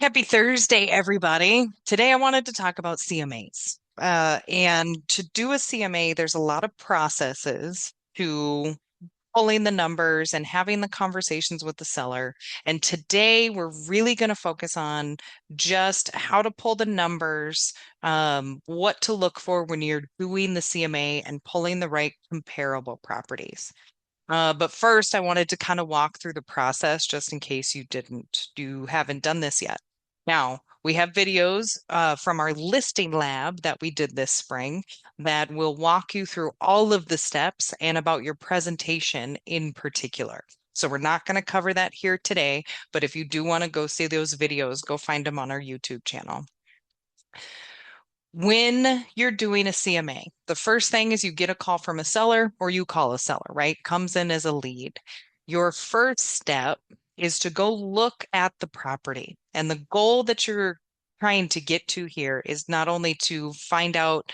Happy Thursday, everybody. Today I wanted to talk about CMAs. And to do a CMA, there's a lot of processes to pulling the numbers and having the conversations with the seller. And today we're really going to focus on just how to pull the numbers, what to look for when you're doing the CMA and pulling the right comparable properties. But first, I wanted to kind of walk through the process just in case you haven't done this yet. Now, we have videos from our listing lab that we did this spring that will walk you through all of the steps and about your presentation in particular. So we're not going to cover that here today, but if you do want to go see those videos, go find them on our YouTube channel. When you're doing a CMA, the first thing is you get a call from a seller or you call a seller, right? Comes in as a lead. Your first step is to go look at the property. And the goal that you're trying to get to here is not only to find out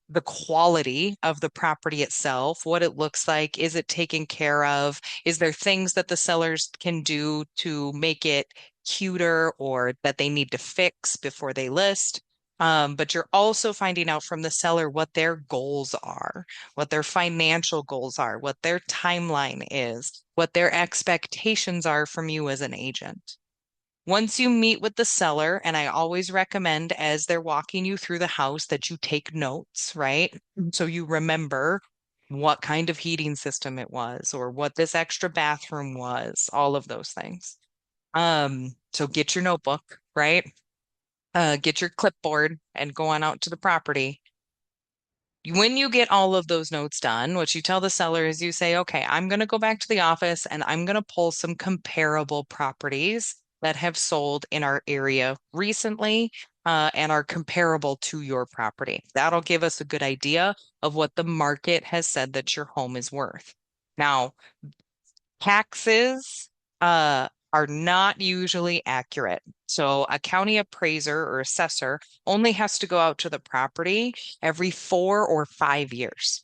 the quality of the property itself, what it looks like, is it taken care of? Is there things that the sellers can do to make it cuter or that they need to fix before they list? But you're also finding out from the seller what their goals are, what their financial goals are, what their timeline is, what their expectations are from you as an agent. Once you meet with the seller, and I always recommend as they're walking you through the house that you take notes, right? So you remember what kind of heating system it was or what this extra bathroom was, all of those things. So get your notebook, right? Get your clipboard and go on out to the property. When you get all of those notes done, what you tell the seller is you say, okay, I'm going to go back to the office and I'm going to pull some comparable properties that have sold in our area recently, and are comparable to your property. That'll give us a good idea of what the market has said that your home is worth. Now, taxes are not usually accurate. So a county appraiser or assessor only has to go out to the property every 4 or 5 years.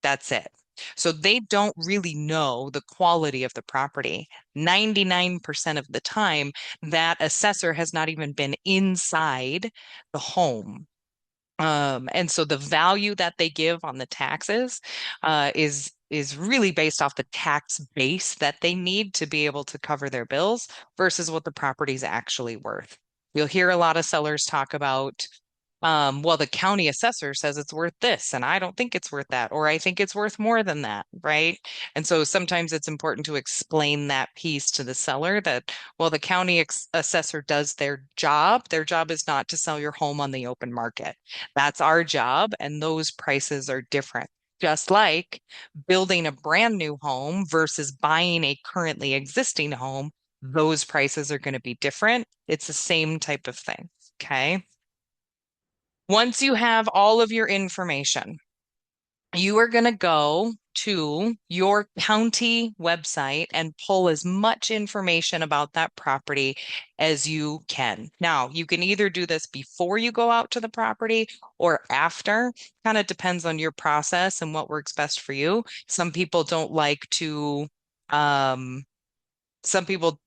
That's it. So they don't really know the quality of the property. 99% of the time, that assessor has not even been inside the home. And so the value that they give on the taxes is really based off the tax base that they need to be able to cover their bills versus what the property's actually worth. You'll hear a lot of sellers talk about, well, the county assessor says it's worth this, and I don't think it's worth that, or I think it's worth more than that, right? And so sometimes it's important to explain that piece to the seller that, well, the county assessor does their job. Their job is not to sell your home on the open market. That's our job, and those prices are different. Just like building a brand new home versus buying a currently existing home, those prices are going to be different. It's the same type of thing. Okay. Once you have all of your information, you are going to go to your county website and pull as much information about that property as you can. Now, you can either do this before you go out to the property or after. Kind of depends on your process and what works best for you. Um, some people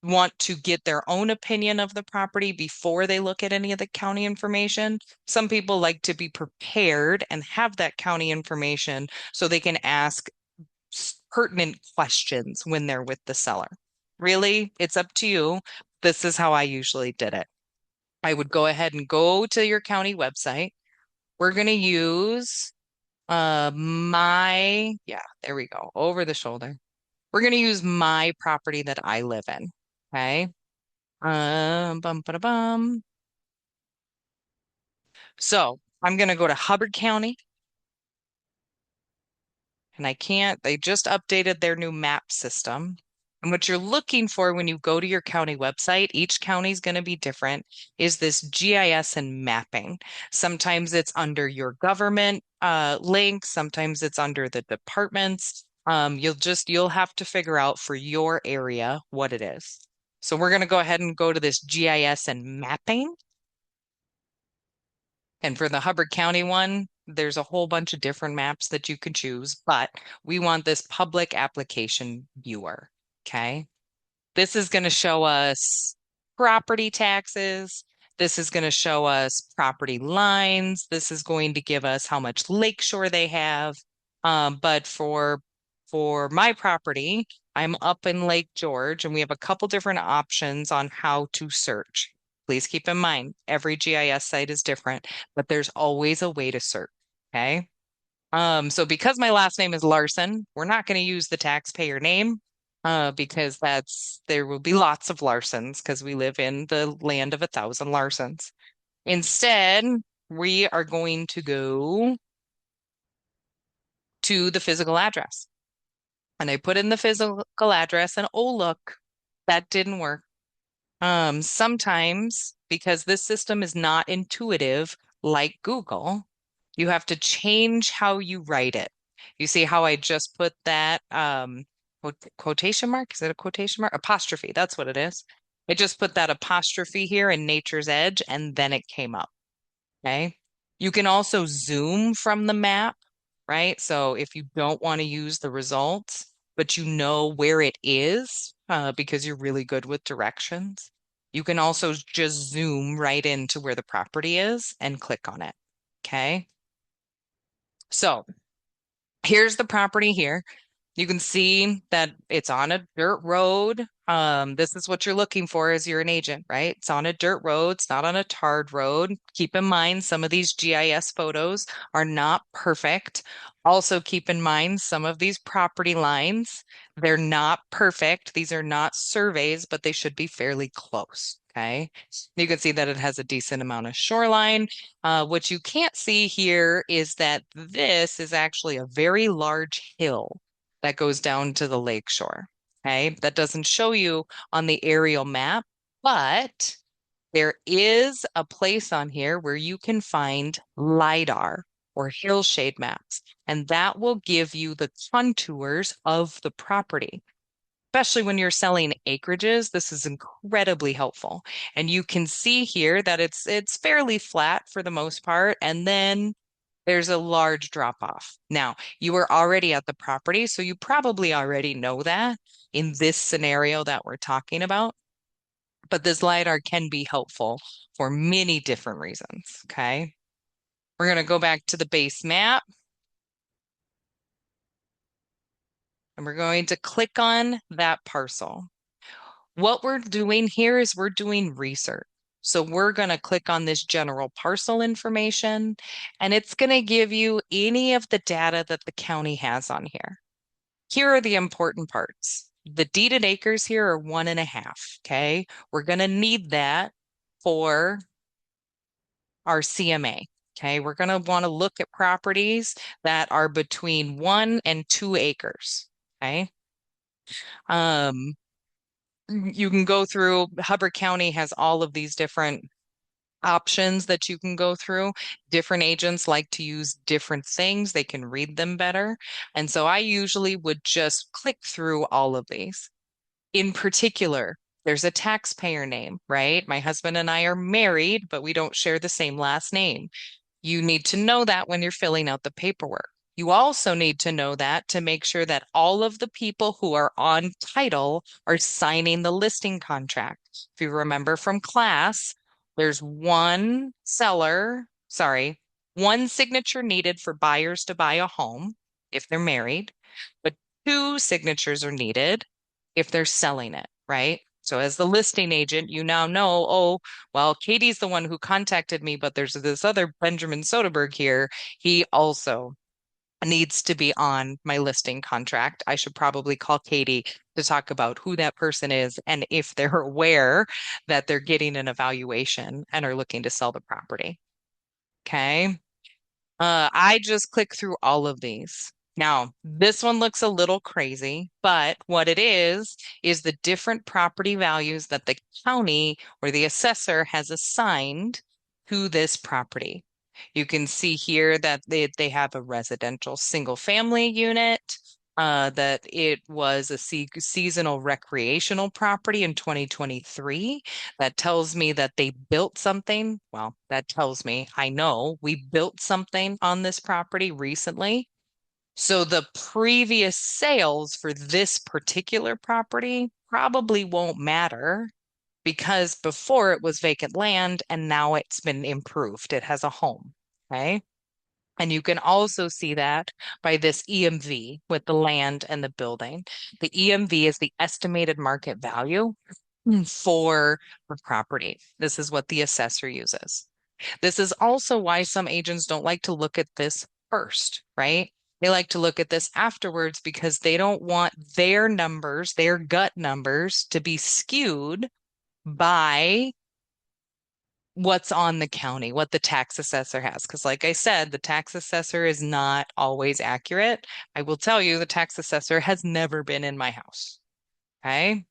want to get their own opinion of the property before they look at any of the county information. Some people like to be prepared and have that county information so they can ask pertinent questions when they're with the seller. Really, it's up to you. This is how I usually did it. I would go ahead and go to your county website. We're going to use yeah, there we go, over the shoulder. We're going to use my property that I live in. Okay. Bum, ba, bum. So I'm going to go to Hubbard County, and I can't, they just updated their new map system. And what you're looking for when you go to your county website, each county is going to be different, is this GIS and mapping. Sometimes it's under your government link, sometimes it's under the departments. You'll have to figure out for your area what it is. So we're going to go ahead and go to this GIS and mapping. And for the Hubbard County one, there's a whole bunch of different maps that you could choose, but we want this public application viewer. Okay. This is going to show us property taxes. This is going to show us property lines. This is going to give us how much lakeshore they have. But for my property, I'm up in Lake George, and we have a couple different options on how to search. Please keep in mind, every GIS site is different, but there's always a way to search. Okay. So because my last name is Larson, we're not going to use the taxpayer name, because there will be lots of Larsons because we live in the land of 1,000 Larsons. Instead, we are going to go to the physical address. And I put in the physical address, and oh, look, that didn't work. Sometimes because this system is not intuitive like Google, you have to change how you write it. You see how I just put that quotation mark? Is it a quotation mark? Apostrophe. That's what it is. I just put that apostrophe here in Nature's Edge, and then it came up. Okay. You can also zoom from the map, right? So if you don't want to use the results, but you know where it is, because you're really good with directions, you can also just zoom right into where the property is and click on it. Okay. So here's the property here. You can see that it's on a dirt road. This is what you're looking for as you're an agent, right? It's on a dirt road. It's not on a tarred road. Keep in mind, some of these GIS photos are not perfect. Also, keep in mind, some of these property lines, they're not perfect. These are not surveys, but they should be fairly close. Okay. You can see that it has a decent amount of shoreline. What you can't see here is that this is actually a very large hill that goes down to the lake shore. Okay, that doesn't show you on the aerial map, but there is a place on here where you can find LiDAR or hillshade maps, and that will give you the contours of the property. Especially when you're selling acreages, this is incredibly helpful. And you can see here that it's fairly flat for the most part, and then there's a large drop off. Now, you are already at the property, so you probably already know that in this scenario that we're talking about. But this LiDAR can be helpful for many different reasons. Okay. We're going to go back to the base map, and we're going to click on that parcel. What we're doing here is we're doing research. So we're going to click on this general parcel information, and it's going to give you any of the data that the county has on here. Here are the important parts. The deeded acres here are 1.5. Okay. We're going to need that for our CMA. Okay. We're going to want to look at properties that are between 1 and 2 acres. Okay. Um, you can go through, Hubbard County has all of these different options that you can go through. Different agents like to use different things. They can read them better. And so I usually would just click through all of these. In particular, there's a taxpayer name, right? My husband and I are married, but we don't share the same last name. You need to know that when you're filling out the paperwork. You also need to know that to make sure that all of the people who are on title are signing the listing contract. If you remember from class, there's one signature needed for buyers to buy a home if they're married, but 2 signatures are needed if they're selling it, right? So as the listing agent, you now know, oh, well, Katie's the one who contacted me, but there's this other Benjamin Soderberg here. He also needs to be on my listing contract. I should probably call Katie to talk about who that person is and if they're aware that they're getting an evaluation and are looking to sell the property. Okay. I just click through all of these. Now, this one looks a little crazy, but what it is the different property values that the county or the assessor has assigned to this property. You can see here that they have a residential single family unit, that it was a seasonal recreational property in 2023. That tells me that they built something. Well, that tells me I know we built something on this property recently. So the previous sales for this particular property probably won't matter because before it was vacant land and now it's been improved. It has a home. Okay. And you can also see that by this EMV with the land and the building. The EMV is the estimated market value for the property. This is what the assessor uses. This is also why some agents don't like to look at this first, right? They like to look at this afterwards because they don't want their numbers, their gut numbers, to be skewed by what's on the county, what the tax assessor has. Because, like I said, the tax assessor is not always accurate. I will tell you, the tax assessor has never been in my house. Okay.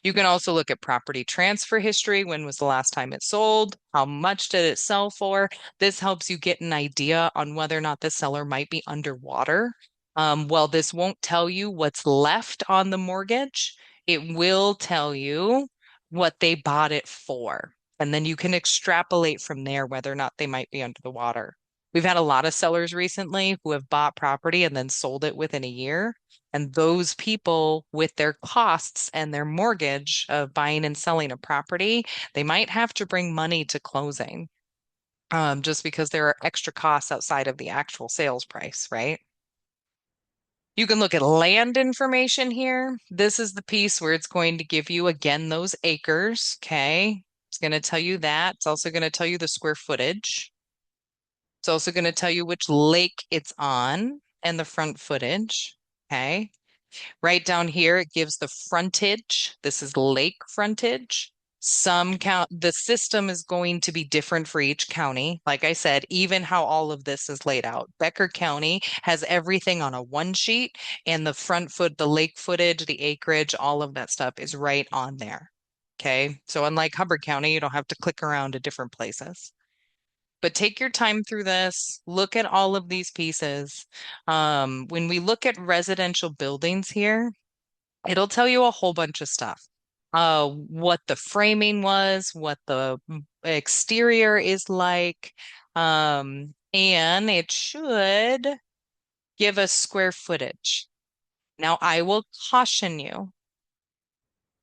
You can also look at property transfer history. When was the last time it sold? How much did it sell for? This helps you get an idea on whether or not the seller might be underwater. Well, this won't tell you what's left on the mortgage. It will tell you what they bought it for. And then you can extrapolate from there whether or not they might be under the water. We've had a lot of sellers recently who have bought property and then sold it within a year. And those people, with their costs and their mortgage of buying and selling a property, they might have to bring money to closing, just because there are extra costs outside of the actual sales price, right? You can look at land information here. This is the piece where it's going to give you, again, those acres. Okay. It's going to tell you that. It's also going to tell you the square footage. It's also going to tell you which lake it's on and the front footage. Okay. Right down here, it gives the frontage. This is lake frontage. Some count, the system is going to be different for each county. Like I said, even how all of this is laid out. Becker County has everything on a one sheet, and the front foot, the lake footage, the acreage, all of that stuff is right on there. Okay. So unlike Hubbard County, you don't have to click around to different places. But take your time through this. Look at all of these pieces. When we look at residential buildings here, it'll tell you a whole bunch of stuff. What the framing was, what the exterior is like, and it should give us square footage. Now, I will caution you,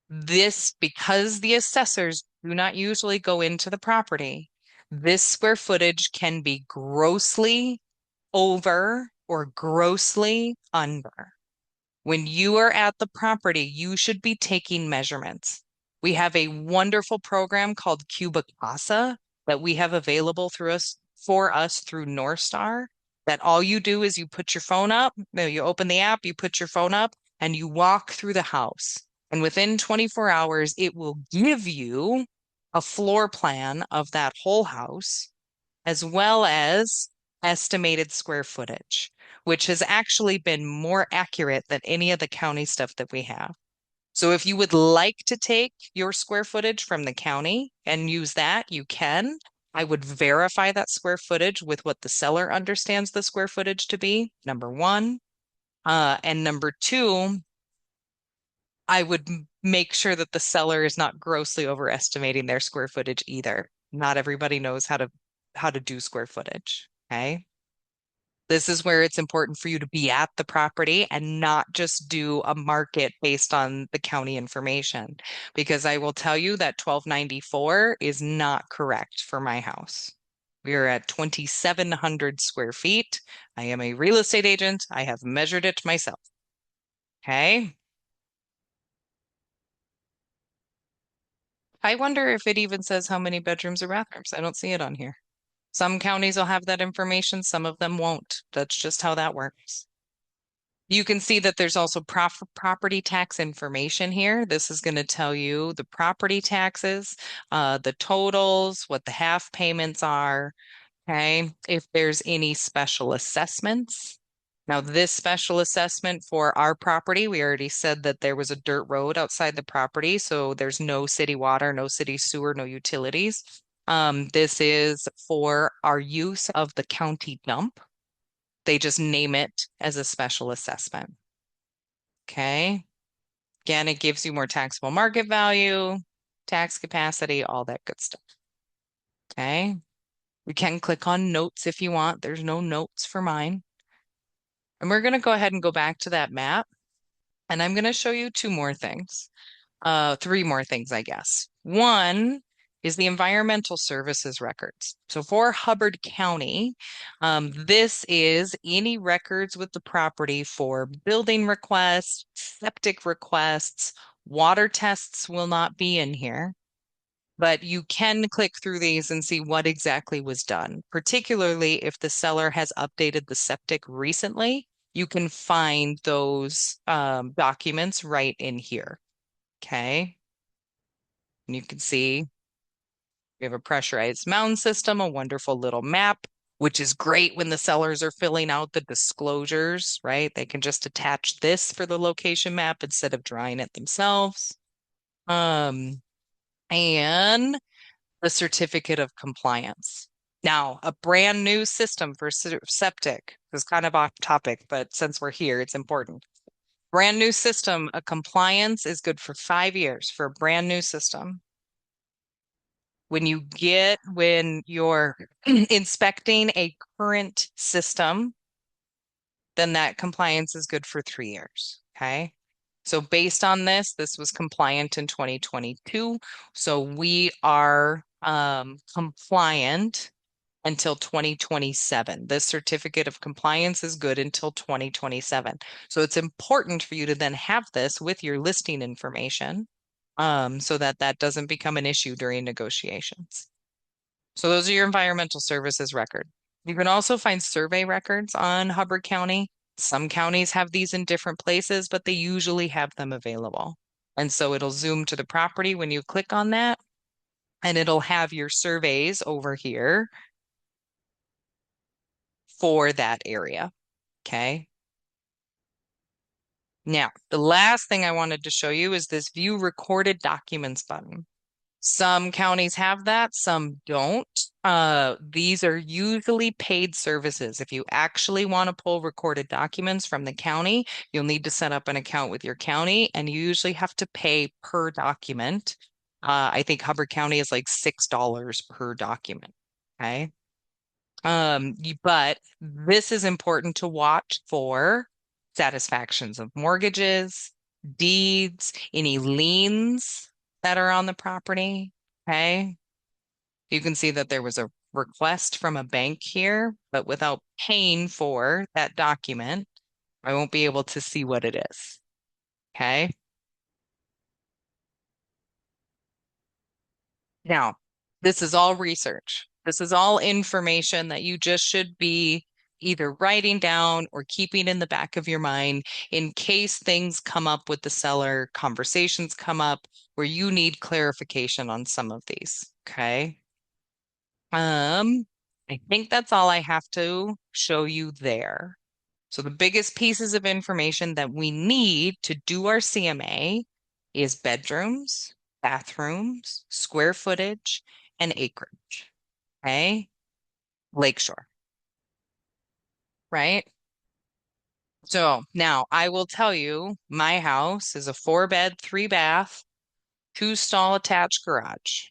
this, because the assessors do not usually go into the property, this square footage can be grossly over or grossly under. When you are at the property, you should be taking measurements. We have a wonderful program called Cuba Casa that we have available through us for us through North Star. That all you do is you put your phone up, you open the app, you put your phone up, and you walk through the house. And within 24 hours, it will give you a floor plan of that whole house, as well as estimated square footage, which has actually been more accurate than any of the county stuff that we have. So if you would like to take your square footage from the county and use that, you can. I would verify that square footage with what the seller understands the square footage to be, number one. And number two, I would make sure that the seller is not grossly overestimating their square footage either. Not everybody knows how to do square footage. Okay. This is where it's important for you to be at the property and not just do a market based on the county information. Because I will tell you that 1294 is not correct for my house. We are at 2,700 square feet. I am a real estate agent. I have measured it myself. Okay. I wonder if it even says how many bedrooms or bathrooms. I don't see it on here. Some counties will have that information, some of them won't. That's just how that works. You can see that there's also property tax information here. This is going to tell you the property taxes, the totals, what the half payments are, okay? If there's any special assessments. Now, this special assessment for our property, we already said that there was a dirt road outside the property, so there's no city water, no city sewer, no utilities. This is for our use of the county dump. They just name it as a special assessment. Okay. Again, it gives you more taxable market value, tax capacity, all that good stuff. Okay. You can click on notes if you want. There's no notes for mine. And we're going to go ahead and go back to that map. And I'm going to show you two more things. Three more things, I guess. One is the environmental services records. So for Hubbard County, this is any records with the property for building requests, septic requests, water tests will not be in here, but you can click through these and see what exactly was done. Particularly if the seller has updated the septic recently, you can find those documents right in here. Okay. And you can see we have a pressurized mound system, a wonderful little map, which is great when the sellers are filling out the disclosures, right? They can just attach this for the location map instead of drawing it themselves. Um, and the certificate of compliance. Now, a brand new system for septic is kind of off topic, but since we're here, it's important. Brand new system, a compliance is good for 5 years for a brand new system. When you're inspecting a current system, then that compliance is good for 3 years. Okay. So based on this, this was compliant in 2022. So we are compliant until 2027. This certificate of compliance is good until 2027. So it's important for you to then have this with your listing information so that that doesn't become an issue during negotiations. So those are your environmental services record. You can also find survey records on Hubbard County. Some counties have these in different places, but they usually have them available. And so it'll zoom to the property when you click on that, and it'll have your surveys over here for that area. Okay. Now, the last thing I wanted to show you is this view recorded documents button. Some counties have that, some don't. These are usually paid services. If you actually want to pull recorded documents from the county, you'll need to set up an account with your county, and you usually have to pay per document. I think Hubbard County is like $6 per document. Okay. But this is important to watch for satisfactions of mortgages, deeds, any liens that are on the property. Okay. You can see that there was a request from a bank here, but without paying for that document, I won't be able to see what it is. Okay. Now, this is all research. This is all information that you just should be either writing down or keeping in the back of your mind in case things come up with the seller, conversations come up where you need clarification on some of these. Okay. Um, I think that's all I have to show you there. So the biggest pieces of information that we need to do our CMA is bedrooms, bathrooms, square footage, and acreage. Okay. Lakeshore, right? So now I will tell you my house is a 4 bed, 3 bath, 2 stall attached garage.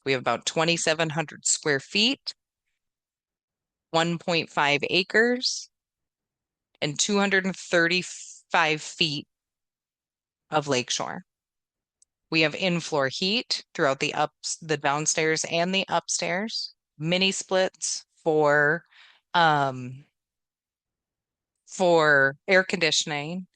We have about 2,700 square feet, 1.5 acres, and 235 feet of lakeshore. We have in-floor heat throughout the downstairs and the upstairs, mini splits um for air conditioning.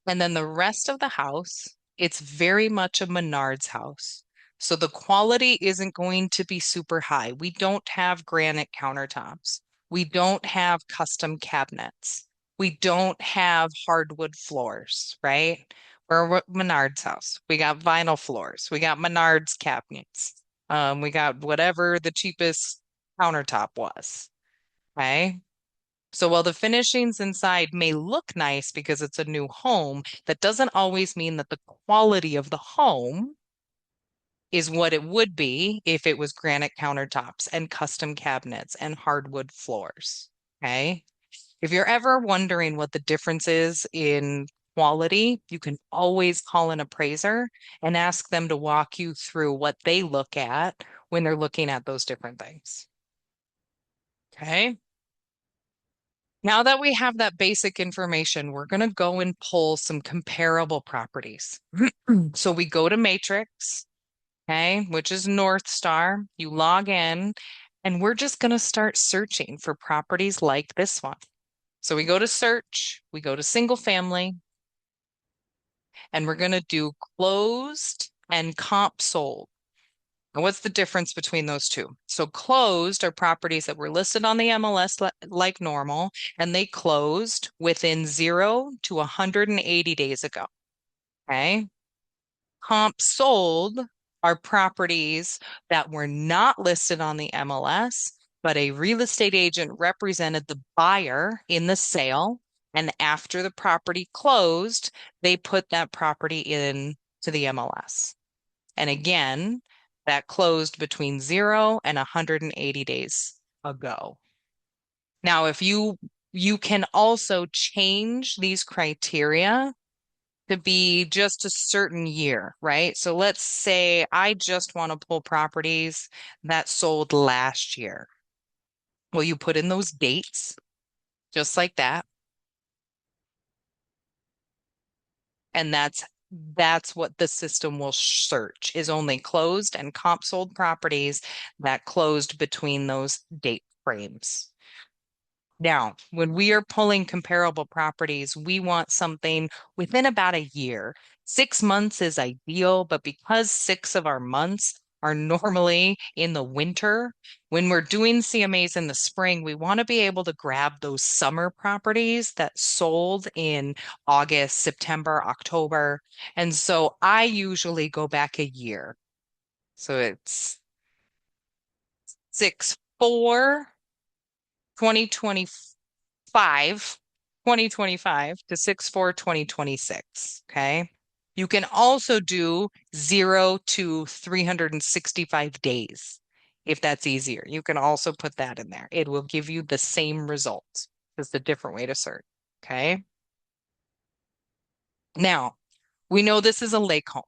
And then the rest of the house, it's very much a Menards house. So the quality isn't going to be super high. We don't have granite countertops. We don't have custom cabinets. We don't have hardwood floors, right? We're a Menards house. We got vinyl floors. We got Menards cabinets. We got whatever the cheapest countertop was. Okay. So while the finishings inside may look nice because it's a new home, that doesn't always mean that the quality of the home is what it would be if it was granite countertops and custom cabinets and hardwood floors. Okay. If you're ever wondering what the difference is in quality, you can always call an appraiser and ask them to walk you through what they look at when they're looking at those different things. Okay. Now that we have that basic information, we're going to go and pull some comparable properties. So we go to Matrix, okay, which is North Star. You log in, and we're just going to start searching for properties like this one. So we go to search, we go to single family, and we're going to do closed and comp sold. And what's the difference between those two? So closed are properties that were listed on the MLS like normal, and they closed within 0 to 180 days ago. Okay. Comp sold are properties that were not listed on the MLS, but a real estate agent represented the buyer in the sale. And after the property closed, they put that property in to the MLS. And again, that closed between 0 and 180 days ago. Now, if you can also change these criteria to be just a certain year, right? So let's say I just want to pull properties that sold last year. Well, you put in those dates just like that, and that's what the system will search is only closed and comp sold properties that closed between those date frames. Now, when we are pulling comparable properties, we want something within about a year. 6 months is ideal, but because 6 of our months are normally in the winter, when we're doing CMAs in the spring, we want to be able to grab those summer properties that sold in August, September, October. And so I usually go back a year. So it's 6/4, 2025, 2025 to 6/4, 2026. Okay. You can also do 0 to 365 days if that's easier. You can also put that in there. It will give you the same results. It's a different way to search. Okay. Now, we know this is a lake home.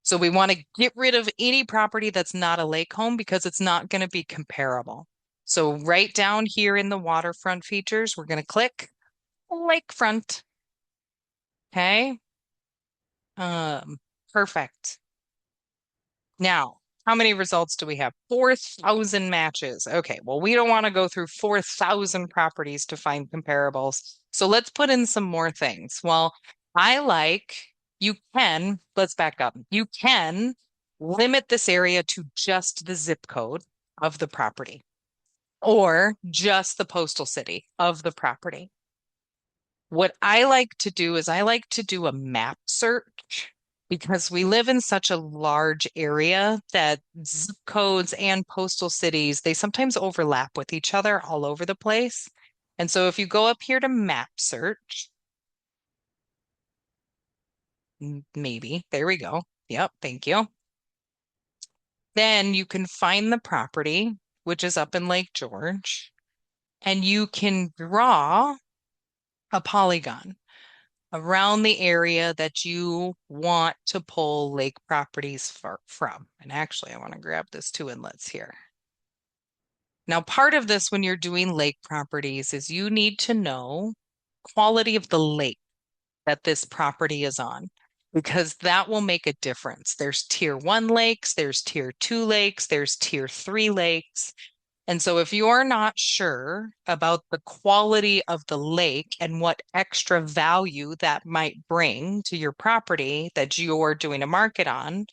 So we want to get rid of any property that's not a lake home because it's not going to be comparable. So right down here in the waterfront features, we're going to click lakefront. Okay. Um, Perfect. Now, how many results do we have? 4,000 matches. Okay, well, we don't want to go through 4,000 properties to find comparables. So let's put in some more things. Well, I like, let's back up. You can limit this area to just the zip code of the property or just the postal city of the property. What I like to do is I like to do a map search because we live in such a large area that zip codes and postal cities, they sometimes overlap with each other all over the place. And so if you go up here to map search, maybe, there we go. Yep, thank you. Then you can find the property, which is up in Lake George, and you can draw a polygon around the area that you want to pull lake properties from. And actually, I want to grab this two inlets here. Now, part of this when you're doing lake properties is you need to know quality of the lake that this property is on because that will make a difference. There's tier 1 lakes, there's tier 2 lakes, there's tier 3 lakes. And so if you're not sure about the quality of the lake and what extra value that might bring to your property that you're doing a market on,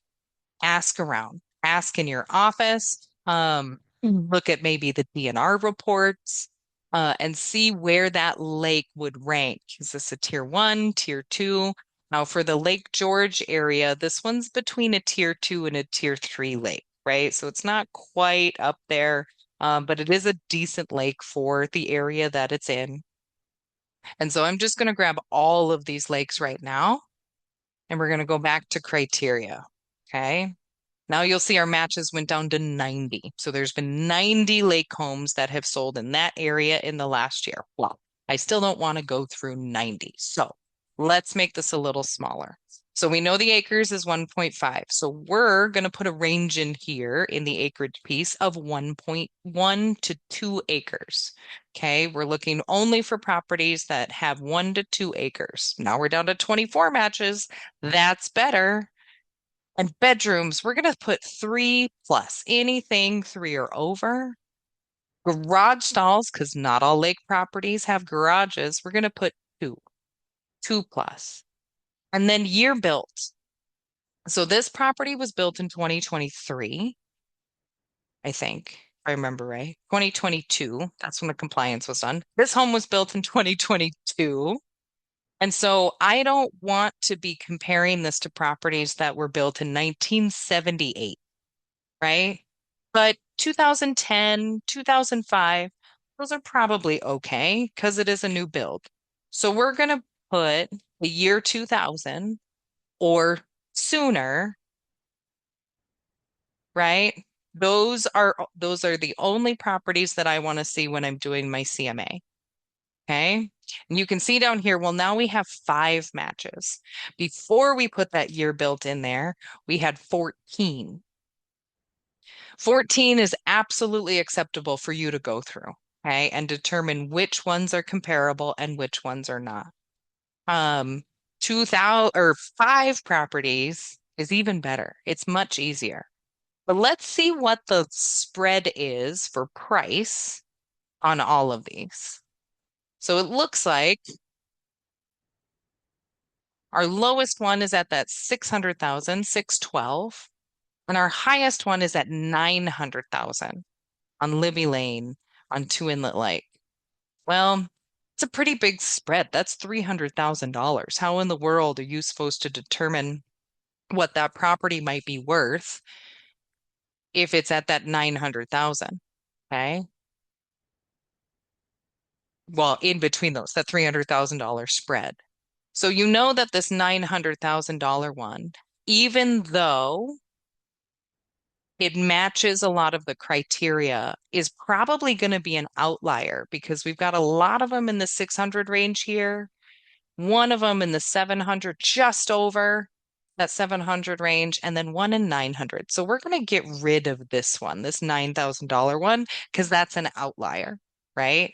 ask around, ask in your office, look at maybe the DNR reports, and see where that lake would rank. Is this a tier 1, tier 2? Now, for the Lake George area, this one's between a tier 2 and a tier 3 lake, right? So it's not quite up there, but it is a decent lake for the area that it's in. And so I'm just going to grab all of these lakes right now, and we're going to go back to criteria. Okay. Now you'll see our matches went down to 90. So there's been 90 lake homes that have sold in that area in the last year. Well, I still don't want to go through 90. So let's make this a little smaller. So we know the acres is 1.5. So we're going to put a range in here in the acreage piece of 1.1 to 2 acres. Okay, we're looking only for properties that have 1 to 2 acres. Now we're down to 24 matches. That's better. And bedrooms, we're going to put 3 plus, anything 3 or over. Garage stalls, because not all lake properties have garages, we're going to put 2, 2 plus. And then year built. So this property was built in 2023, I think, if I remember right. 2022, that's when the compliance was done. This home was built in 2022. And so I don't want to be comparing this to properties that were built in 1978, right? But 2010, 2005, those are probably okay because it is a new build. So we're going to put the year 2000 or sooner, right? Those are the only properties that I want to see when I'm doing my CMA. Okay. And you can see down here, well, now we have 5 matches. Before we put that year built in there, we had 14. 14 is absolutely acceptable for you to go through, okay, and determine which ones are comparable and which ones are not. 2000 or 5 properties is even better. It's much easier. But let's see what the spread is for price on all of these. So it looks like our lowest one is at that 600,000, 612, and our highest one is at 900,000 on Libby Lane on Two Inlet Lake. Well, it's a pretty big spread. That's $300,000. How in the world are you supposed to determine what that property might be worth if it's at that 900,000? Okay. Well, in between those, that $300,000 spread. So you know that this $900,000 one, even though it matches a lot of the criteria, is probably going to be an outlier because we've got a lot of them in the 600 range here, one of them in the 700, just over that 700 range, and then one in 900. So we're going to get rid of this one, this $9,000 one, because that's an outlier, right?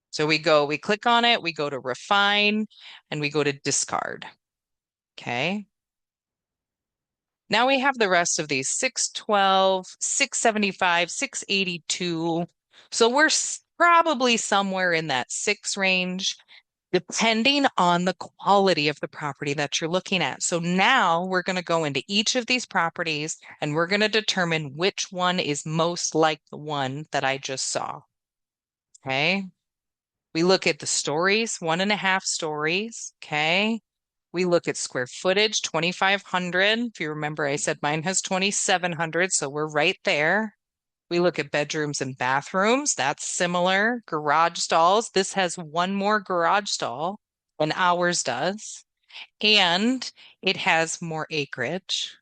So we click on it, we go to refine, and we go to discard. Okay. Now we have the rest of these 612, 675, 682. So we're probably somewhere in that 6 range, depending on the quality of the property that you're looking at. So now we're going to go into each of these properties and we're going to determine which one is most like the one that I just saw. Okay. We look at the stories, 1.5 stories. Okay. We look at square footage, 2,500. If you remember, I said mine has 2,700, so we're right there. We look at bedrooms and bathrooms. That's similar. Garage stalls. This has one more garage stall than ours does. And it has more acreage.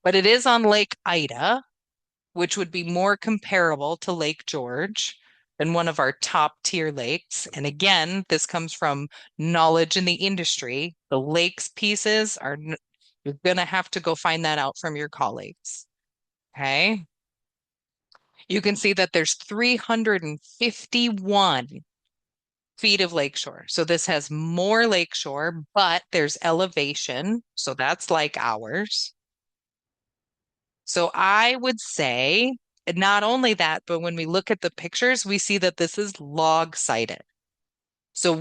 But it is on Lake Ida, which would be more comparable to Lake George than one of our top tier lakes. And again, this comes from knowledge in the industry. The lakes pieces are, you're going to have to go find that out from your colleagues. Okay. You can see that there's 351 feet of lakeshore. So this has more lakeshore, but there's elevation. So that's like ours. So I would say not only that, but when we look at the pictures, we see that this is log sided. So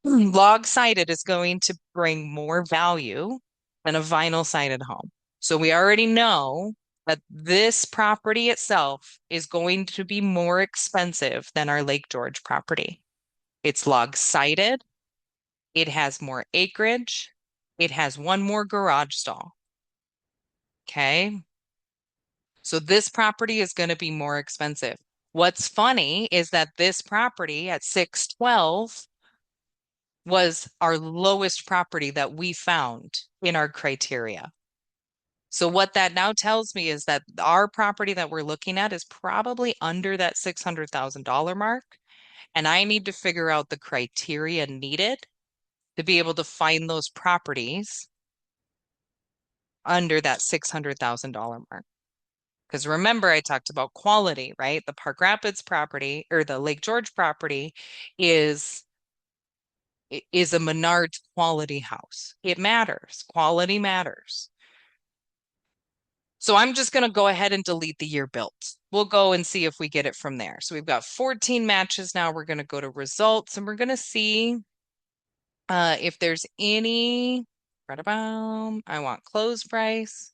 log sided is going to bring more value than a vinyl sided home. So we already know that this property itself is going to be more expensive than our Lake George property. It's log sided. It has more acreage. It has one more garage stall. Okay. So this property is going to be more expensive. What's funny is that this property at 612 was our lowest property that we found in our criteria. So what that now tells me is that our property that we're looking at is probably under that $600,000 mark. And I need to figure out the criteria needed to be able to find those properties under that $600,000 mark. Because remember, I talked about quality, right? The Park Rapids property or the Lake George property is is a Menards quality house. It matters. Quality matters. So I'm just going to go ahead and delete the year built. We'll go and see if we get it from there. So we've got 14 matches now. We're going to go to results and we're going to see if there's any, right about, I want close price.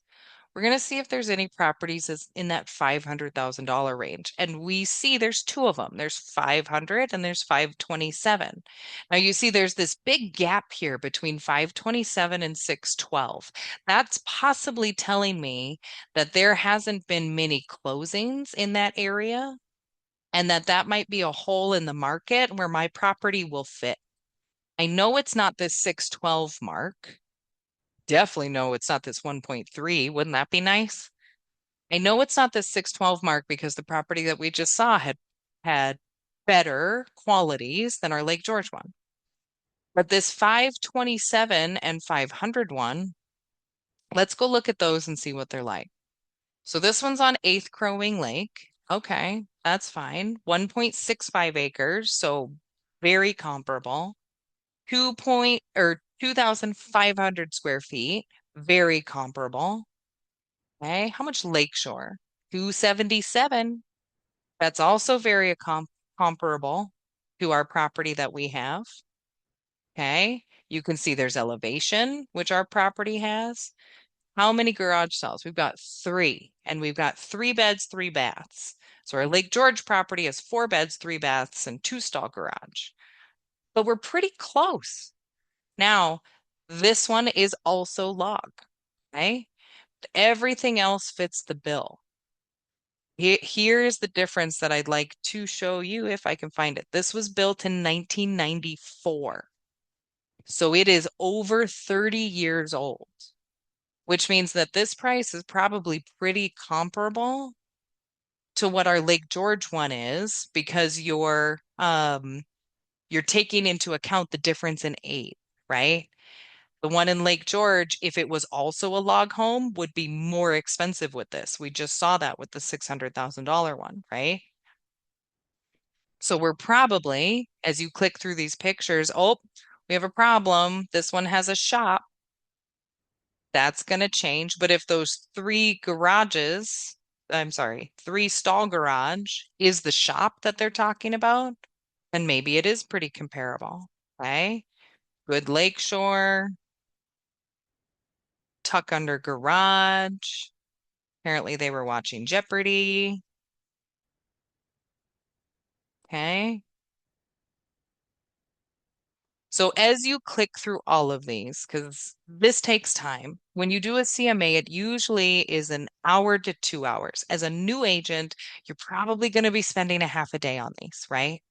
We're going to see if there's any properties in that $500,000 range. And we see there's two of them. There's 500 and there's 527. Now you see there's this big gap here between 527 and 612. That's possibly telling me that there hasn't been many closings in that area and that might be a hole in the market where my property will fit. I know it's not this 612 mark. Definitely know it's not this 1.3. Wouldn't that be nice? I know it's not this 612 mark because the property that we just saw had better qualities than our Lake George one. But this 527 and 501, let's go look at those and see what they're like. So this one's on 8th Crow Wing Lake. Okay, that's fine. 1.65 acres, so very comparable. 2,500 square feet, very comparable. Okay, how much Lakeshore? 277. That's also very comparable to our property that we have. Okay, you can see there's elevation, which our property has. How many garage stalls? We've got three, and we've got 3 beds, 3 baths. So our Lake George property has 4 beds, 3 baths, and 2-stall garage. But we're pretty close. Now, this one is also log. Okay, everything else fits the bill. Here's the difference that I'd like to show you if I can find it. This was built in 1994. So it is over 30 years old, which means that this price is probably pretty comparable to what our Lake George one is because you're taking into account the difference in age, right? The one in Lake George, if it was also a log home, would be more expensive with this. We just saw that with the $600,000 one, right? So we're probably, as you click through these pictures, oh, we have a problem. This one has a shop. That's going to change. But if those 3 garages, I'm sorry, 3-stall garage is the shop that they're talking about, then maybe it is pretty comparable. Okay. Good lakeshore, tuck under garage. Apparently they were watching Jeopardy. Okay. So as you click through all of these, because this takes time, when you do a CMA, it usually is an hour to 2 hours. As a new agent, you're probably going to be spending a half a day on these, right?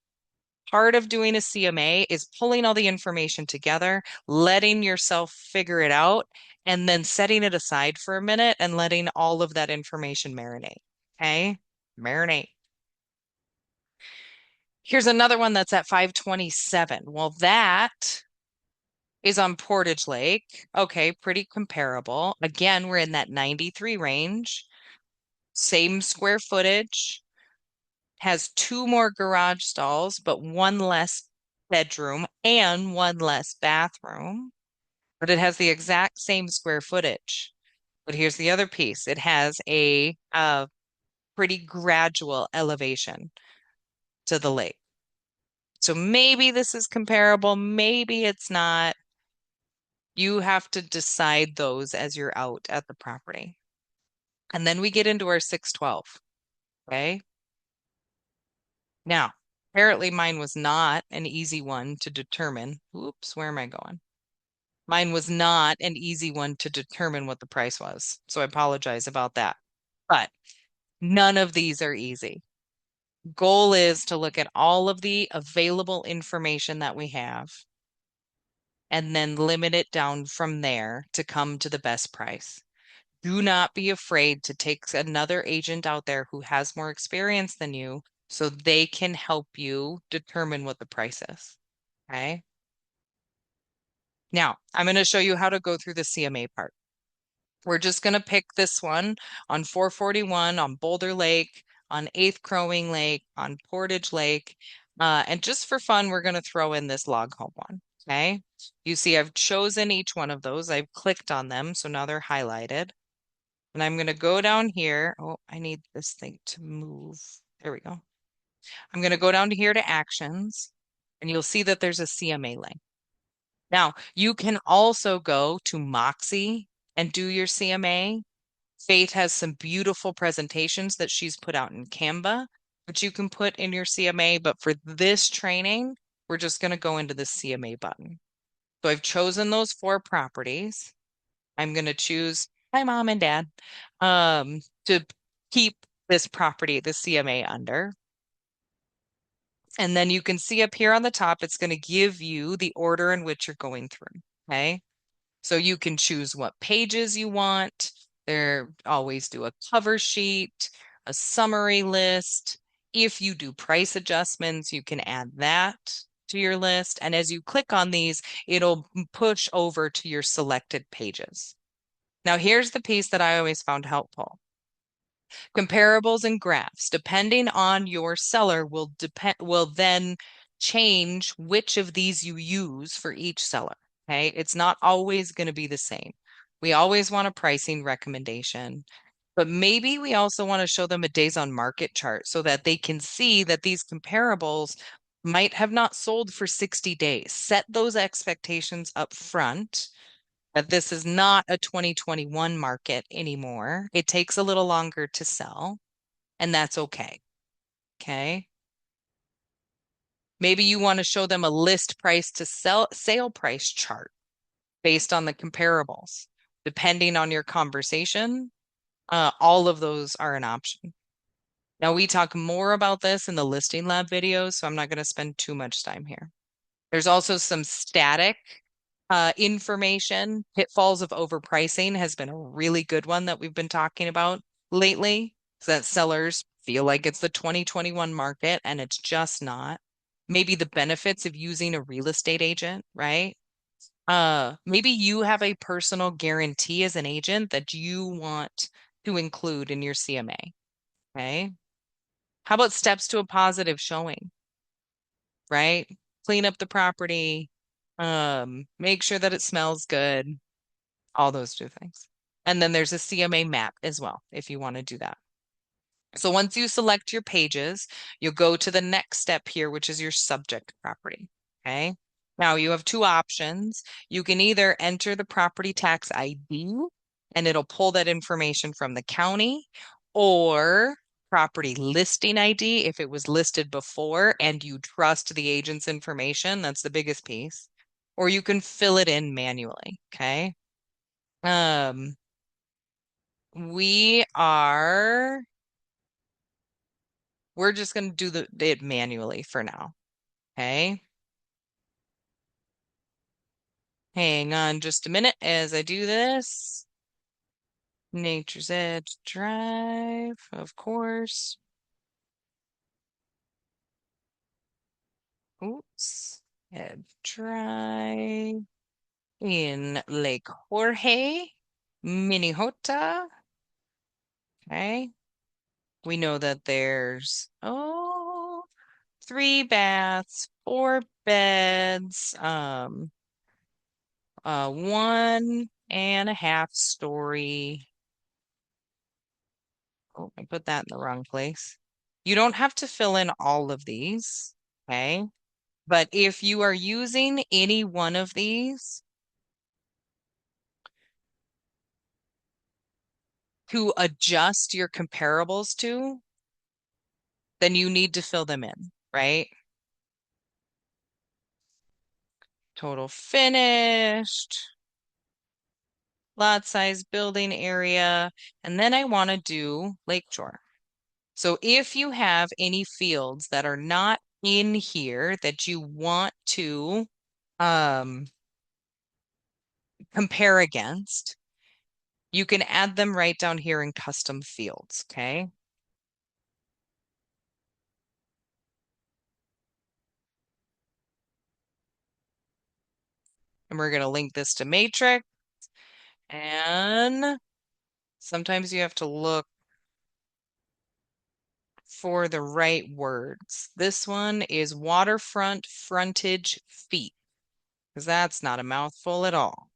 Part of doing a CMA is pulling all the information together, letting yourself figure it out, and then setting it aside for a minute and letting all of that information marinate. Okay? Marinate. Here's another one that's at 527. Well, that is on Portage Lake. Okay, pretty comparable. Again, we're in that 93 range. Same square footage. Has 2 more garage stalls, but 1 less bedroom and 1 less bathroom. But it has the exact same square footage. But here's the other piece. It has a pretty gradual elevation to the lake. So maybe this is comparable, maybe it's not. You have to decide those as you're out at the property. And then we get into our 612. Okay. Now, apparently mine was not an easy one to determine. Oops, where am I going? Mine was not an easy one to determine what the price was. So I apologize about that. But none of these are easy. Goal is to look at all of the available information that we have and then limit it down from there to come to the best price. Do not be afraid to take another agent out there who has more experience than you so they can help you determine what the price is. Okay. Now, I'm going to show you how to go through the CMA part. We're just going to pick this one on 441, on Boulder Lake, on 8th Crowing Lake, on Portage Lake. And just for fun, we're going to throw in this log home one. Okay. You see, I've chosen each one of those. I've clicked on them. So now they're highlighted. And I'm going to go down here. Oh, I need this thing to move. There we go. I'm going to go down to here to actions, and you'll see that there's a CMA link. Now, you can also go to Moxie and do your CMA. Faith has some beautiful presentations that she's put out in Canva, which you can put in your CMA. But for this training, we're just going to go into the CMA button. So I've chosen those four properties. I'm going to choose my mom and dad to keep this property, the CMA under. And then you can see up here on the top, it's going to give you the order in which you're going through. Okay. So you can choose what pages you want. There always do a cover sheet, a summary list. If you do price adjustments, you can add that to your list. And as you click on these, it'll push over to your selected pages. Now, here's the piece that I always found helpful. Comparables and graphs, depending on your seller, will then change which of these you use for each seller. Okay, it's not always going to be the same. We always want a pricing recommendation, but maybe we also want to show them a days on market chart so that they can see that these comparables might have not sold for 60 days. Set those expectations up front that this is not a 2021 market anymore. It takes a little longer to sell, and that's okay. Okay. Maybe you want to show them a list price to sale price chart based on the comparables. Depending on your conversation, all of those are an option. Now, we talk more about this in the listing lab videos, so I'm not going to spend too much time here. There's also some static information. Pitfalls of overpricing has been a really good one that we've been talking about lately, so that sellers feel like it's the 2021 market and it's just not. Maybe the benefits of using a real estate agent, right? Maybe you have a personal guarantee as an agent that you want to include in your CMA. Okay. How about steps to a positive showing, right? Clean up the property, make sure that it smells good, all those two things. And then there's a CMA map as well, if you want to do that. So once you select your pages, you'll go to the next step here, which is your subject property. Okay. Now you have two options. You can either enter the property tax ID and it'll pull that information from the county, or property listing ID if it was listed before and you trust the agent's information. That's the biggest piece. Or you can fill it in manually. Okay. Um, we are We're just going to do it manually for now. Okay. Hang on just a minute as I do this. Nature's Edge Drive, of course. Oops. Edge Drive in Lake Jorge, Minnesota. Okay. We know that there's, 3 baths, 4 beds, 1.5 story. Oh, I put that in the wrong place. You don't have to fill in all of these, okay? But if you are using any one of these to adjust your comparables to, then you need to fill them in, right? Total finished, lot size, building area, and then I want to do Lakeshore. So if you have any fields that are not in here that you want to um, compare against, you can add them right down here in custom fields, okay? And we're going to link this to Matrix. And Sometimes you have to look for the right words. This one is waterfront frontage feet, because that's not a mouthful at all.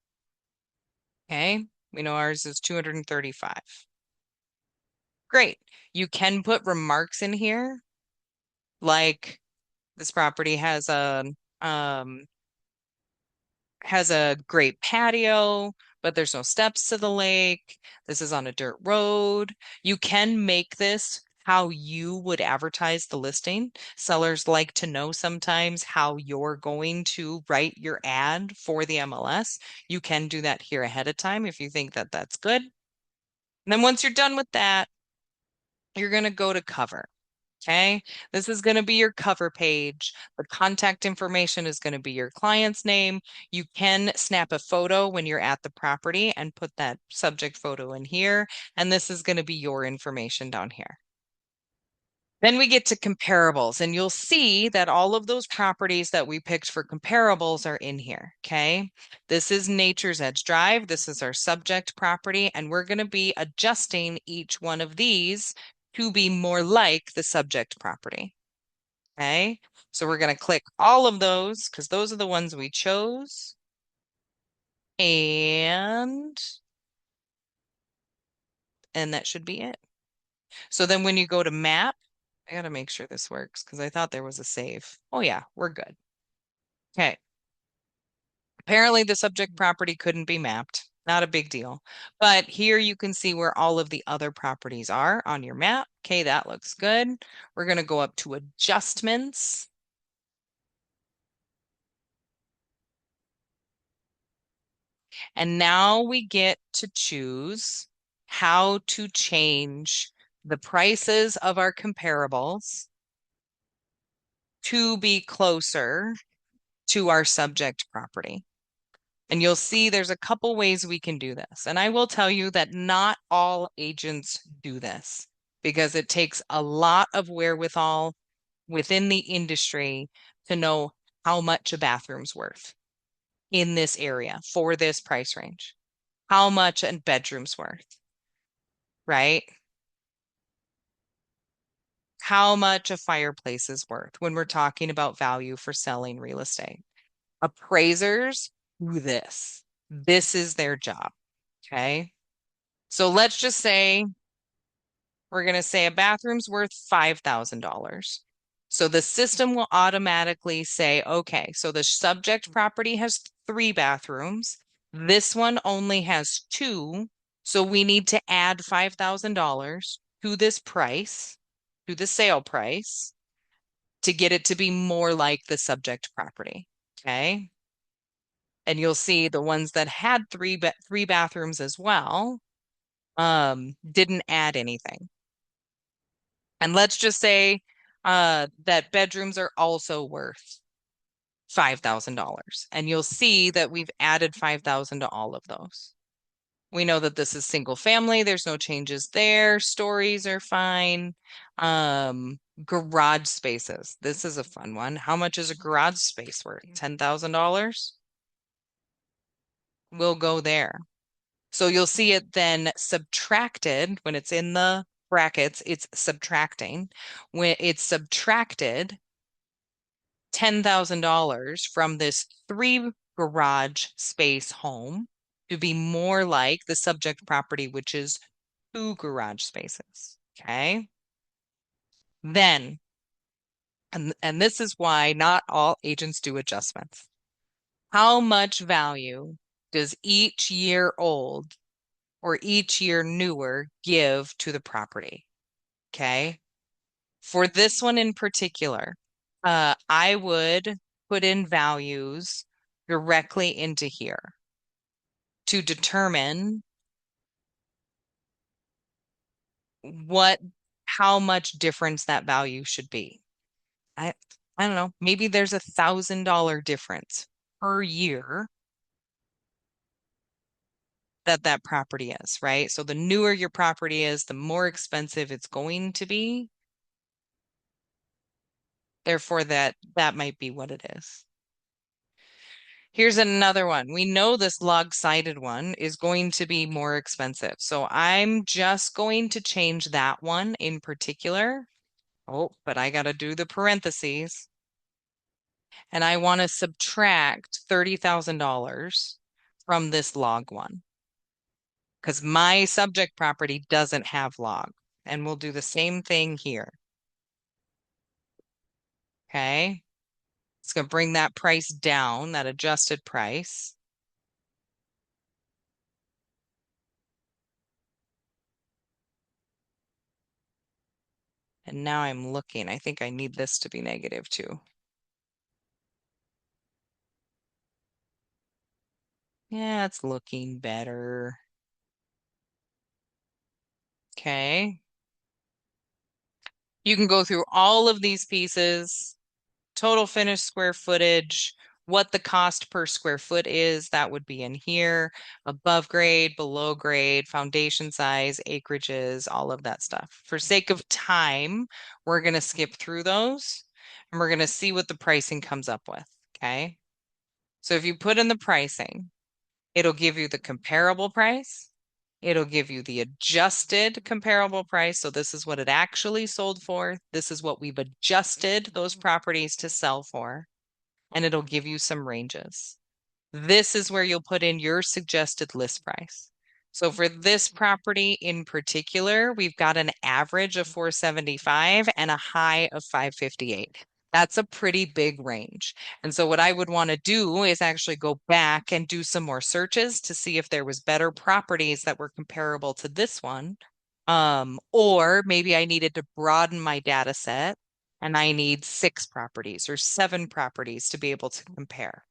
Okay, we know ours is 235. Great. You can put remarks in here, like this property um has a great patio, but there's no steps to the lake. This is on a dirt road. You can make this how you would advertise the listing. Sellers like to know sometimes how you're going to write your ad for the MLS. You can do that here ahead of time if you think that that's good. And then once you're done with that, you're going to go to cover. Okay, this is going to be your cover page. The contact information is going to be your client's name. You can snap a photo when you're at the property and put that subject photo in here. And this is going to be your information down here. Then we get to comparables, and you'll see that all of those properties that we picked for comparables are in here. Okay, this is Nature's Edge Drive. This is our subject property, and we're going to be adjusting each one of these to be more like the subject property. Okay, so we're going to click all of those because those are the ones we chose. And that should be it. So then when you go to map, I got to make sure this works because I thought there was a save. Oh yeah, we're good. Okay. Apparently the subject property couldn't be mapped. Not a big deal. But here you can see where all of the other properties are on your map. Okay, that looks good. We're going to go up to adjustments. And now we get to choose how to change the prices of our comparables to be closer to our subject property. And you'll see there's a couple ways we can do this. And I will tell you that not all agents do this because it takes a lot of wherewithal within the industry to know how much a bathroom's worth in this area for this price range, how much a bedroom's worth, right? How much a fireplace is worth when we're talking about value for selling real estate. Appraisers do this. This is their job. Okay. So let's just say we're going to say a bathroom's worth $5,000. So the system will automatically say, okay, so the subject property has 3 bathrooms. This one only has 2. So we need to add $5,000 to this price, to the sale price, to get it to be more like the subject property. Okay. And you'll see the ones that had three bathrooms as well didn't add anything. And let's just say that bedrooms are also worth $5,000. And you'll see that we've added 5,000 to all of those. We know that this is single family. There's no changes there. Stories are fine. Garage spaces. This is a fun one. How much is a garage space worth? $10,000? We'll go there. So you'll see it then subtracted when it's in the brackets, it's subtracting. When it's subtracted $10,000 from this 3 garage space home to be more like the subject property, which is 2 garage spaces. Okay. Then, and this is why not all agents do adjustments. How much value does each year old or each year newer give to the property? Okay. For this one in particular, I would put in values directly into here to determine what how much difference that value should be. I I don't know, maybe there's $1,000 difference per year that that property is, right? So the newer your property is, the more expensive it's going to be. Therefore, that might be what it is. Here's another one. We know this log-sided one is going to be more expensive. So I'm just going to change that one in particular. Oh, but I got to do the parentheses. And I want to subtract $30,000 from this log one because my subject property doesn't have log. And we'll do the same thing here. Okay. It's going to bring that price down, that adjusted price. And now I'm looking. I think I need this to be negative too. Yeah, it's looking better. Okay. You can go through all of these pieces, total finished square footage, what the cost per square foot is, that would be in here, above grade, below grade, foundation size, acreages, all of that stuff. For sake of time, we're going to skip through those and we're going to see what the pricing comes up with. Okay. So if you put in the pricing, it'll give you the comparable price. It'll give you the adjusted comparable price. So this is what it actually sold for. This is what we've adjusted those properties to sell for. And it'll give you some ranges. This is where you'll put in your suggested list price. So for this property in particular, we've got an average of 475 and a high of 558. That's a pretty big range. And so what I would want to do is actually go back and do some more searches to see if there was better properties that were comparable to this one. Or maybe I needed to broaden my data set and I need 6 properties or 7 properties to be able to compare.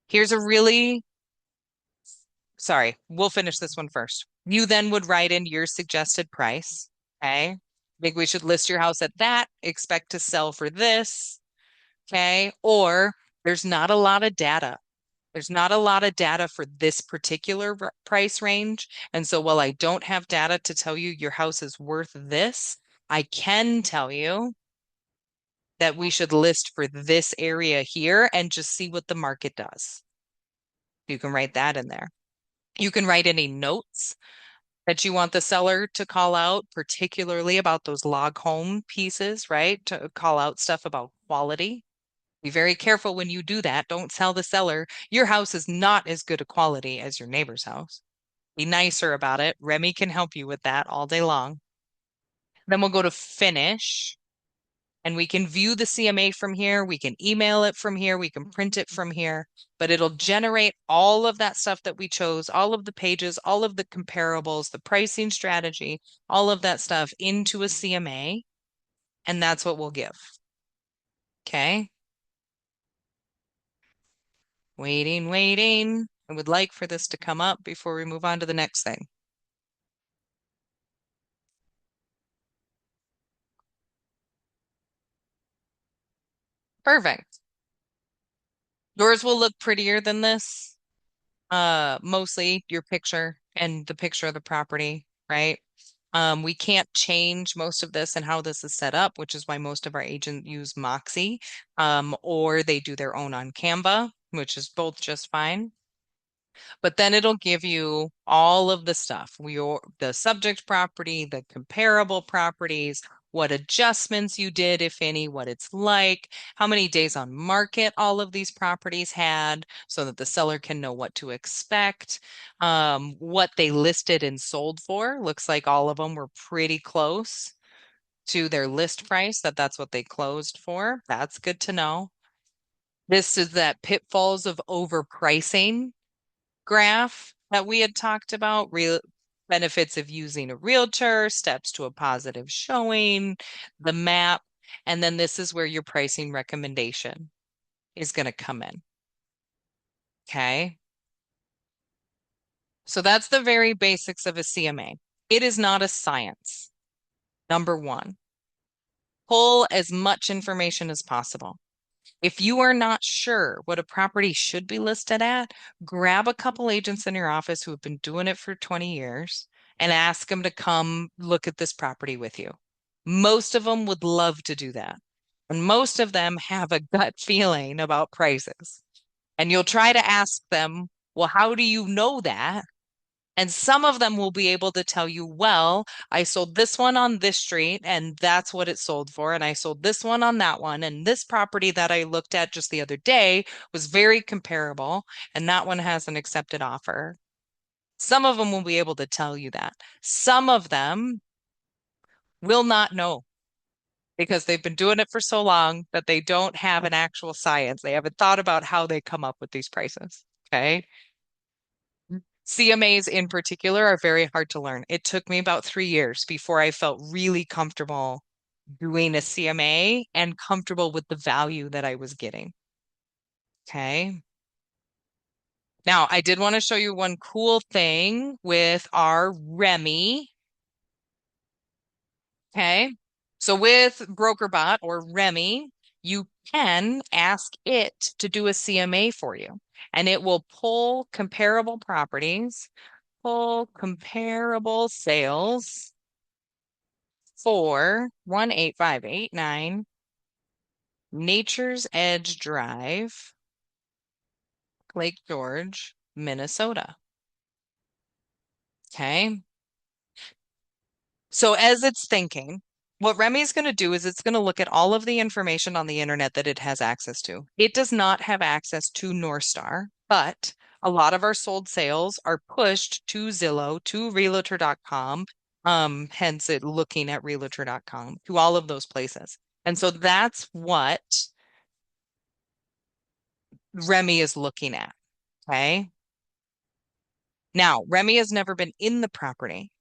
Here's a really, sorry, we'll finish this one first. You then would write in your suggested price. Okay. Maybe we should list your house at that, expect to sell for this. Okay. Or there's not a lot of data. There's not a lot of data for this particular price range. And so while I don't have data to tell you your house is worth this, I can tell you that we should list for this area here and just see what the market does. You can write that in there. You can write any notes that you want the seller to call out, particularly about those log home pieces, right? To call out stuff about quality. Be very careful when you do that. Don't tell the seller your house is not as good a quality as your neighbor's house. Be nicer about it. Remy can help you with that all day long. Then we'll go to finish. And we can view the CMA from here. We can email it from here. We can print it from here, but it'll generate all of that stuff that we chose, all of the pages, all of the comparables, the pricing strategy, all of that stuff into a CMA. And that's what we'll give. Okay. Waiting, waiting. I would like for this to come up before we move on to the next thing. Perfect. Yours will look prettier than this. Mostly your picture and the picture of the property, right? We can't change most of this and how this is set up, which is why most of our agents use Moxie, or they do their own on Canva, which is both just fine. But then it'll give you all of the stuff, the subject property, the comparable properties, what adjustments you did, if any, what it's like, how many days on market all of these properties had, so that the seller can know what to expect, what they listed and sold for. Looks like all of them were pretty close to their list price, that's what they closed for. That's good to know. This is that pitfalls of overpricing graph that we had talked about, real benefits of using a realtor, steps to a positive showing, the map, and then this is where your pricing recommendation is going to come in. Okay. So that's the very basics of a CMA. It is not a science. Number one, pull as much information as possible. If you are not sure what a property should be listed at, grab a couple agents in your office who have been doing it for 20 years and ask them to come look at this property with you. Most of them would love to do that. And most of them have a gut feeling about prices. And you'll try to ask them, well, how do you know that? And some of them will be able to tell you, well, I sold this one on this street and that's what it sold for. And I sold this one on that one. And this property that I looked at just the other day was very comparable. And that one has an accepted offer. Some of them will be able to tell you that. Some of them will not know because they've been doing it for so long that they don't have an actual science. They haven't thought about how they come up with these prices. Okay. CMAs in particular are very hard to learn. It took me about 3 years before I felt really comfortable doing a CMA and comfortable with the value that I was getting. Okay. Now, I did want to show you one cool thing with our Remy. Okay. So with BrokerBot or Remy, you can ask it to do a CMA for you, and it will pull comparable properties, pull comparable sales for 18589 Nature's Edge Drive, Lake George, Minnesota. Okay. So as it's thinking, what Remy is going to do is it's going to look at all of the information on the internet that it has access to. It does not have access to North Star, but a lot of our sold sales are pushed to Zillow, to Realtor.com, hence it looking at Realtor.com, to all of those places. And so that's what Remy is looking at. Okay. Now, Remy has never been in the property.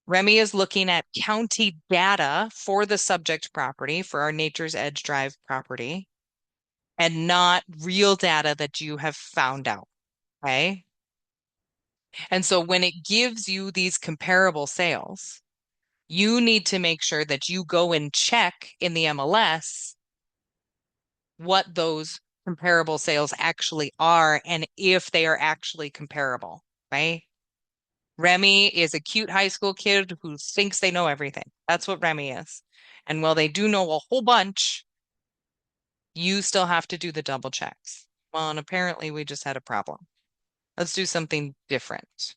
Remy is looking at county data for the subject property, for our Nature's Edge Drive property, and not real data that you have found out. Okay. And so when it gives you these comparable sales, you need to make sure that you go and check in the MLS what those comparable sales actually are and if they are actually comparable, right? Remy is a cute high school kid who thinks they know everything. That's what Remy is. And while they do know a whole bunch, you still have to do the double checks. Well, and apparently we just had a problem. Let's do something different.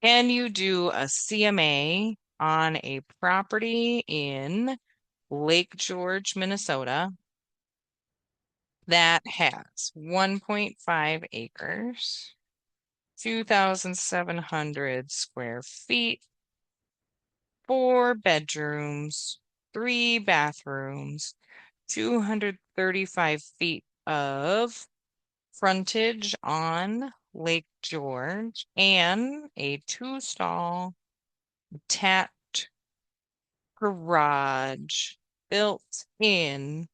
Can you do a CMA on a property in Lake George, Minnesota that has 1.5 acres, 2,700 square feet, 4 bedrooms, 3 bathrooms, 235 feet of frontage on Lake George, and a 2-stall detached garage built in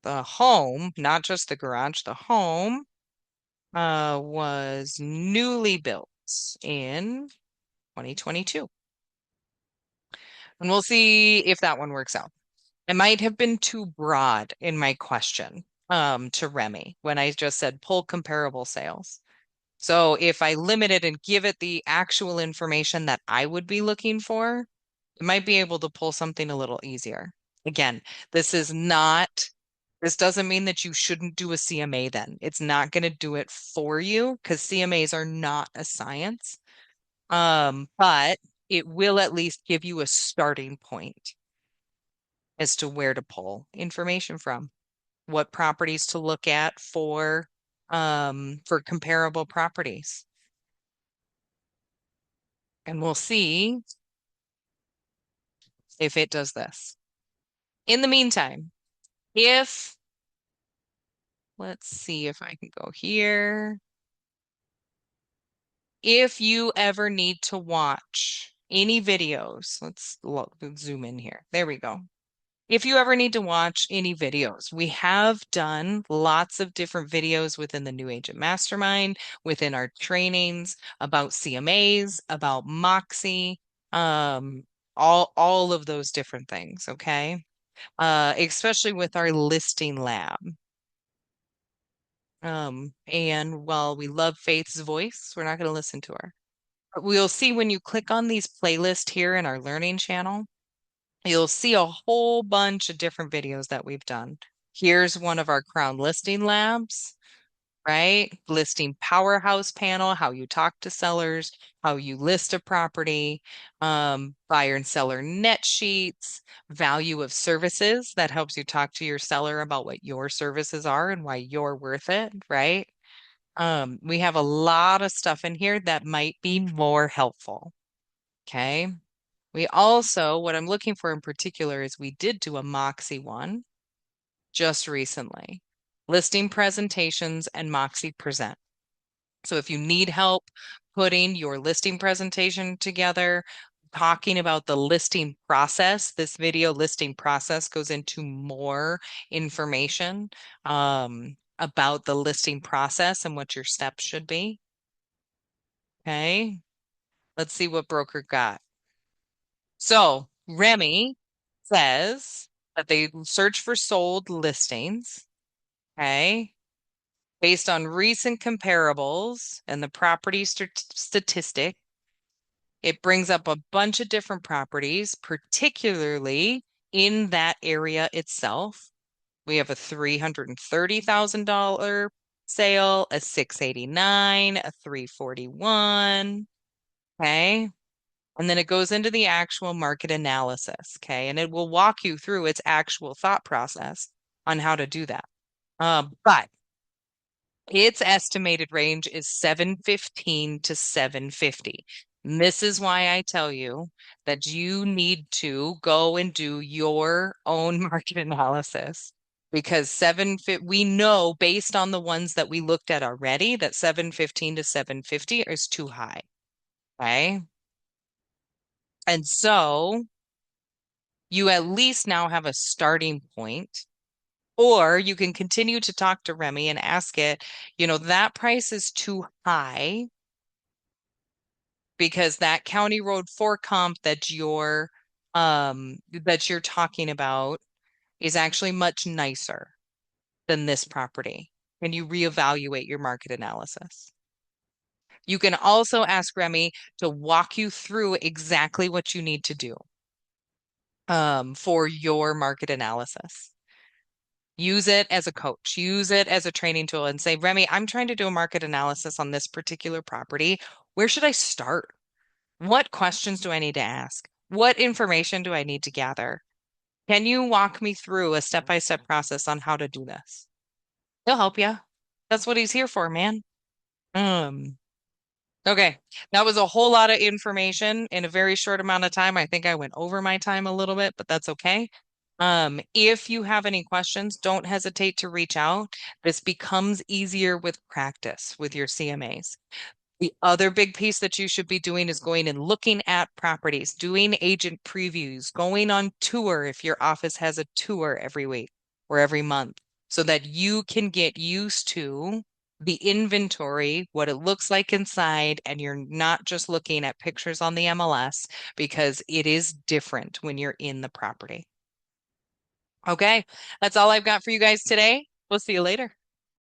the home, not just the garage, the home was newly built in 2022. And we'll see if that one works out. I might have been too broad in my question to Remy when I just said pull comparable sales. So if I limit it and give it the actual information that I would be looking for, it might be able to pull something a little easier. Again, this is not, this doesn't mean that you shouldn't do a CMA then. It's not going to do it for you because CMAs are not a science. But it will at least give you a starting point as to where to pull information from, what properties to look at for comparable properties. And we'll see if it does this. In the meantime, if let's see if I can go here. If you ever need to watch any videos, let's zoom in here. There we go. If you ever need to watch any videos, we have done lots of different videos within the New Agent Mastermind, within our trainings about CMAs, about Moxie, all of those different things, okay? Especially with our listing lab. And while we love Faith's voice, we're not going to listen to her. But we'll see when you click on these playlists here in our learning channel, you'll see a whole bunch of different videos that we've done. Here's one of our Crown listing labs, right? Listing powerhouse panel, how you talk to sellers, how you list a property, buyer and seller net sheets, value of services that helps you talk to your seller about what your services are and why you're worth it, right? We have a lot of stuff in here that might be more helpful. Okay. We also, what I'm looking for in particular is we did do a Moxie one just recently. Listing presentations and Moxie Present. So if you need help putting your listing presentation together, talking about the listing process, this video listing process goes into more information about the listing process and what your steps should be. Okay, let's see what broker got. So Remy says that they search for sold listings. Okay. Based on recent comparables and the property statistic, it brings up a bunch of different properties, particularly in that area itself. We have a $330,000 sale, a 689, a 341. Okay. And then it goes into the actual market analysis. Okay. And it will walk you through its actual thought process on how to do that. But its estimated range is 715 to 750. And this is why I tell you that you need to go and do your own market analysis because we know based on the ones that we looked at already that 715 to 750 is too high. Okay. And so you at least now have a starting point. Or you can continue to talk to Remy and ask it, that price is too high because that County Road 4 comp that you're talking about is actually much nicer than this property. Can you reevaluate your market analysis? You can also ask Remy to walk you through exactly what you need to do for your market analysis. Use it as a coach, use it as a training tool and say, Remy, I'm trying to do a market analysis on this particular property. Where should I start? What questions do I need to ask? What information do I need to gather? Can you walk me through a step-by-step process on how to do this? He'll help you. That's what he's here for, man. Um, okay. That was a whole lot of information in a very short amount of time. I think I went over my time a little bit, but that's okay. If you have any questions, don't hesitate to reach out. This becomes easier with practice with your CMAs. The other big piece that you should be doing is going and looking at properties, doing agent previews, going on tour if your office has a tour every week or every month, so that you can get used to the inventory, what it looks like inside, and you're not just looking at pictures on the MLS because it is different when you're in the property. Okay, that's all I've got for you guys today. We'll see you later.